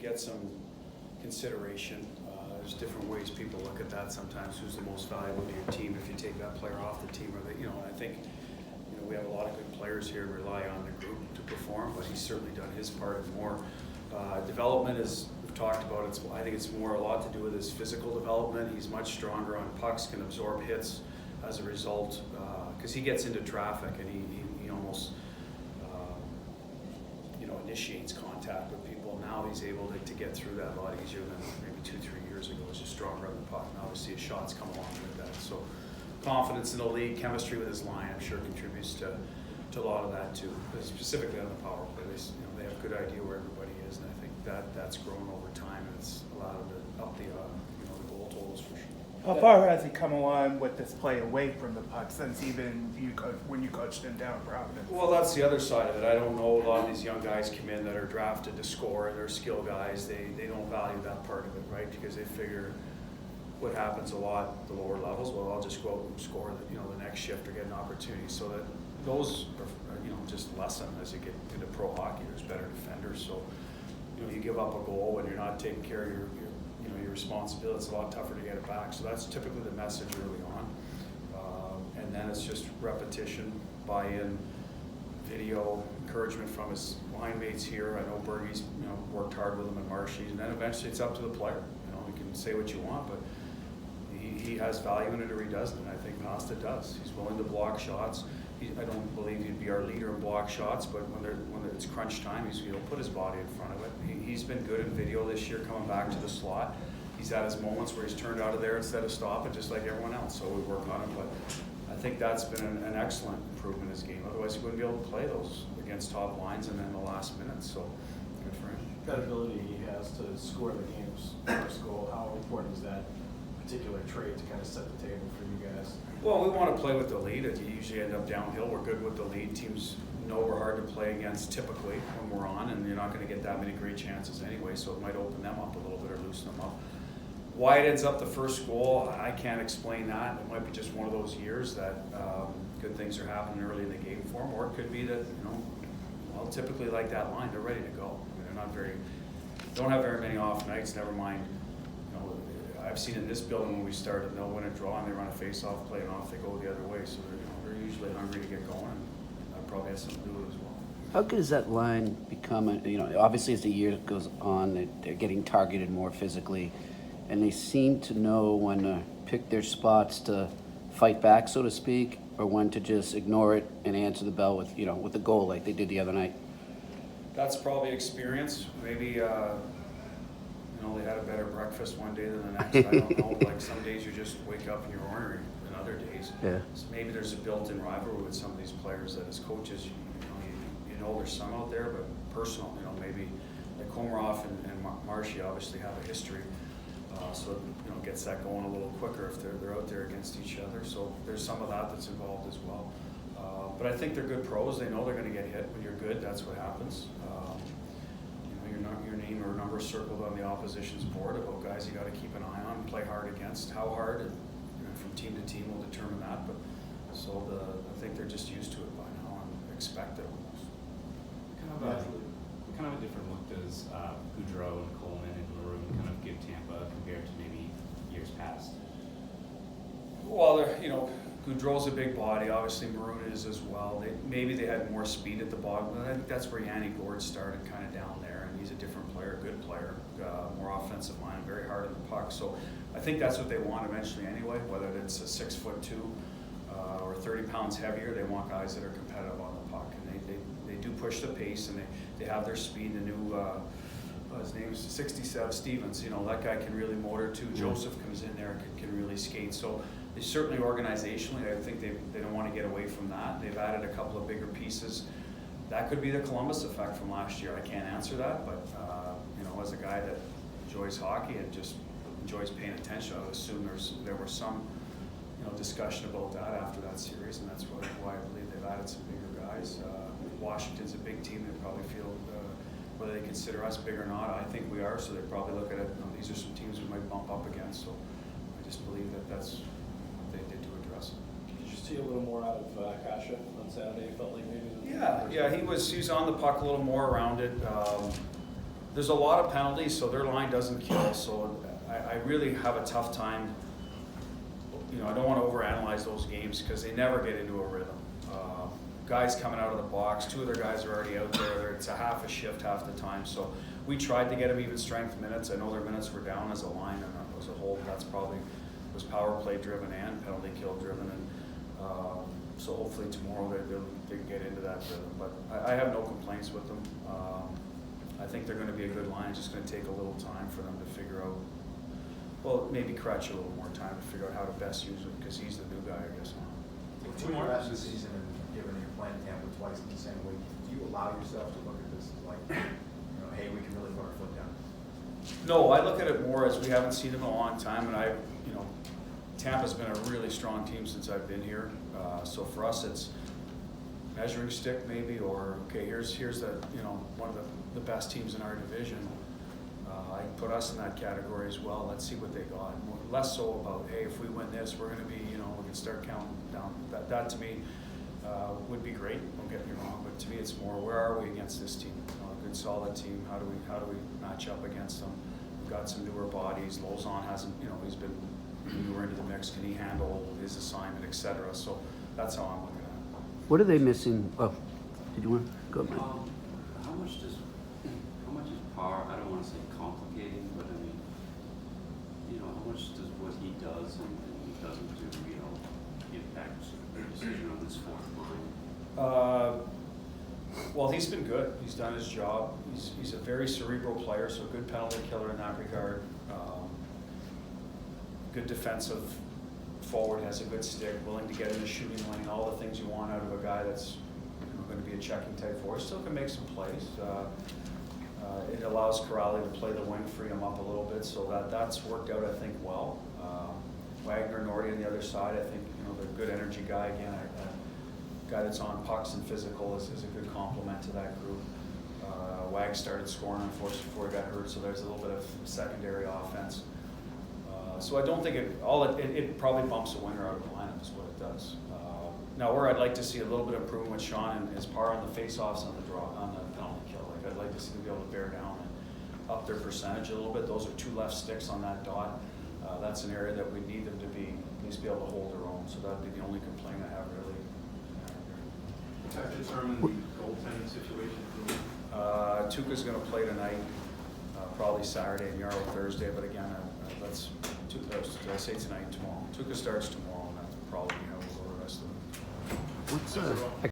get some consideration. There's different ways people look at that sometimes. Who's the most valuable to your team if you take that player off the team? Or they, I think we have a lot of good players here rely on the group to perform, but he's certainly done his part and more. Development is, we've talked about, I think it's more a lot to do with his physical development. He's much stronger on pucks, can absorb hits as a result, because he gets into traffic and he almost initiates contact with people. Now he's able to get through that a lot easier than maybe 2-3 years ago. He's just stronger on the puck, and obviously his shots come along with that. So confidence in the league, chemistry with his line, I'm sure contributes to a lot of that too. But specifically on the power play, they have a good idea where everybody is, and I think that's grown over time, and it's allowed them to up the goal totals for sure. How far has he come along with this play away from the puck since even when you coached him down at Providence? Well, that's the other side of it. I don't know, a lot of these young guys come in that are drafted to score, they're skill guys, they don't value that part of it, right? Because they figure what happens a lot at the lower levels, well, I'll just go out and score the next shift or get an opportunity, so that those are just lessen as you get into pro hockey. There's better defenders, so you give up a goal when you're not taking care of your responsibility. It's a lot tougher to get it back. So that's typically the message early on, and then it's just repetition, buy-in, video, encouragement from his line mates here. I know Bergie's worked hard with him and Marshy, and then eventually it's up to the player. You can say what you want, but he has value in it or he doesn't, and I think Pasta does. He's willing to block shots. I don't believe he'd be our leader in block shots, but when it's crunch time, he'll put his body in front of it. He's been good in video this year, coming back to the slot. He's had his moments where he's turned out of there instead of stopping, just like everyone else. So we work on it, but I think that's been an excellent improvement in his game. Otherwise, he wouldn't be able to play those against top lines and then the last minute. So good for him. That ability he has to score the game's first goal, how important is that particular trait to kind of set the table for you guys? Well, we want to play with the lead. You usually end up downhill. We're good with the lead. Teams know we're hard to play against typically when we're on, and you're not going to get that many great chances anyway, so it might open them up a little bit or loosen them up. Why it ends up the first goal, I can't explain that. It might be just one of those years that good things are happening early in the game for them, or it could be that, typically like that line, they're ready to go. Don't have very many off nights, never mind. I've seen in this building when we started, they'll win a draw and they run a face-off play and off they go the other way. So they're usually hungry to get going, and that probably has something to do with it as well. How good has that line become? Obviously as the year goes on, they're getting targeted more physically, and they seem to know when to pick their spots to fight back, so to speak, or when to just ignore it and answer the bell with a goal like they did the other night. That's probably experience. Maybe they had a better breakfast one day than the next. I don't know. Like some days you just wake up and you're ornery, and other days, so maybe there's a built-in rivalry with some of these players that as coaches, there's some out there, but personal, maybe like Komarov and Marshy obviously have a history, so gets that going a little quicker if they're out there against each other. So there's some of that that's involved as well. But I think they're good pros. They know they're going to get hit. When you're good, that's what happens. Your name or number circled on the opposition's board about guys you got to keep an eye on, play hard against. How hard, and from team to team will determine that. But I think they're just used to it by now and expect it almost. Kind of a different look does Goudreau and Coleman and Maroon kind of give Tampa compared to maybe years past? Well, Goudreau's a big body. Obviously, Maroon is as well. Maybe they had more speed at the bottom. I think that's where Yanni Gord started, kind of down there, and he's a different player, good player, more offensive line, very hard on the puck. So I think that's what they want eventually anyway, whether it's a 6'2" or 30 pounds heavier. They want guys that are competitive on the puck, and they do push the pace, and they have their speed. The new his name's 67 Stevens. That guy can really motor too. Joseph comes in there and can really skate. So they certainly organizationally, I think they don't want to get away from that. They've added a couple of bigger pieces. That could be the Columbus effect from last year. I can't answer that, but as a guy that enjoys hockey and just enjoys paying attention, I would assume there was some discussion about that after that series, and that's why I believe they've added some bigger guys. Washington's a big team. They probably feel whether they consider us big or not. I think we are, so they probably look at it. These are some teams we might bump up against. So I just believe that's what they did to address it. Did you see a little more out of Kasha on Saturday? Felt like maybe. Yeah, he was on the puck a little more around it. there's a lot of penalties, so their line doesn't kill, so I really have a tough time. You know, I don't want to overanalyze those games because they never get into a rhythm. Guys coming out of the box, 2 of their guys are already out there. It's a half a shift half the time. So we tried to get them even strength minutes. I know their minutes were down as a line and as a whole. That's probably was power play driven and penalty kill driven. And so hopefully tomorrow they get into that rhythm. But I have no complaints with them. I think they're going to be a good line. It's just going to take a little time for them to figure out. Well, maybe Crutch a little more time to figure out how to best use him because he's the new guy, I guess. Two more rest of the season, and given that you're playing Tampa twice in the same week, do you allow yourself to look at this as like, you know, hey, we can really put our foot down? No, I look at it more as we haven't seen him in a long time, and you know, Tampa's been a really strong team since I've been here. So for us, it's measuring stick maybe, or okay, here's the one of the best teams in our division. I put us in that category as well. Let's see what they got. Less so about, hey, if we win this, we're going to be, we can start counting down. That to me would be great. Don't get me wrong, but to me, it's more, where are we against this team? A good, solid team. How do we match up against them? We've got some newer bodies. Lozon hasn't, he's been newer into the mix. Can he handle his assignment, etc.? So that's how I'm looking at it. What are they missing? Oh, did you want to go, Mike? How much is power? I don't want to say complicating, but I mean, how much does what he does and he doesn't do, impact the decision on this fourth line? Well, he's been good. He's done his job. He's a very cerebral player, so good penalty killer in that regard. Good defensive forward, has a good stick, willing to get in the shooting lane, all the things you want out of a guy that's going to be a checking type forward. Still can make some plays. It allows Corrali to play the wing, free him up a little bit, so that's worked out, I think, well. Wagner, Nordy on the other side, I think, they're a good energy guy. Again, a guy that's on pucks and physical is a good complement to that group. Wag started scoring, unfortunately, before he got hurt, so there's a little bit of secondary offense. So I don't think it probably bumps a winner out of the lineup is what it does. Now, where I'd like to see a little bit of improvement with Sean and his power on the face-offs on the penalty kill. Like, I'd like to see them be able to bear down and up their percentage a little bit. Those are 2 left sticks on that dot. That's an area that we need them to be at least be able to hold their own. So that'd be the only complaint I have really. What's that determine the goaltending situation for you? Tuukka's going to play tonight, probably Saturday, and Yarrow Thursday. But again, did I say tonight? Tomorrow. Tuukka starts tomorrow, and that's probably how we'll go the rest of it. What's